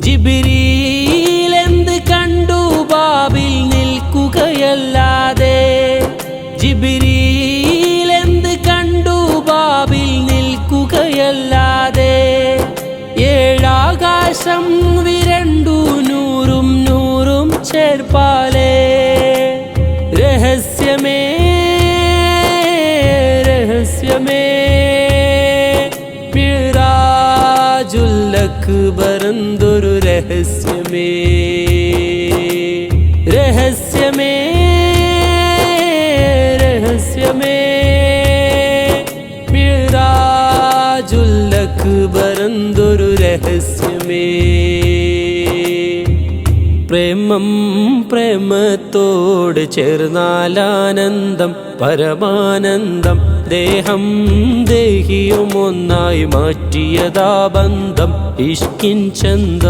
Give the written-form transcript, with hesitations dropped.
ജിബ്രീൽ എന്ത് കണ്ടു ബാബിൽ നിൽക്കുകയല്ലാതെ, ജിബ്രീൽ എന്ത് കണ്ടു ബാബിൽ നിൽക്കുകയല്ലാതെ. ഏഴാകാശം വിരണ്ടു നൂറും നൂറും ചേർപ്പാലേ. രഹസ്യമേ രഹസ്യമേ മിഅ്റാജുൽ അക്ബർ എന്തൊരു രഹസ്യമേ. രഹസ്യമേ രഹസ്യമേ മിഅ്റാജുൽ അക്ബർ എന്തൊരു രഹസ്യമേ. പ്രേമം പ്രേമത്തോട് ചേർന്നാലാനന്ദം പരമാനന്ദം. ദേഹം ദേഹിയും ഒന്നായി മാറ്റിയതാ ബന്ധം ഇഷ്കിൻ ചന്തം.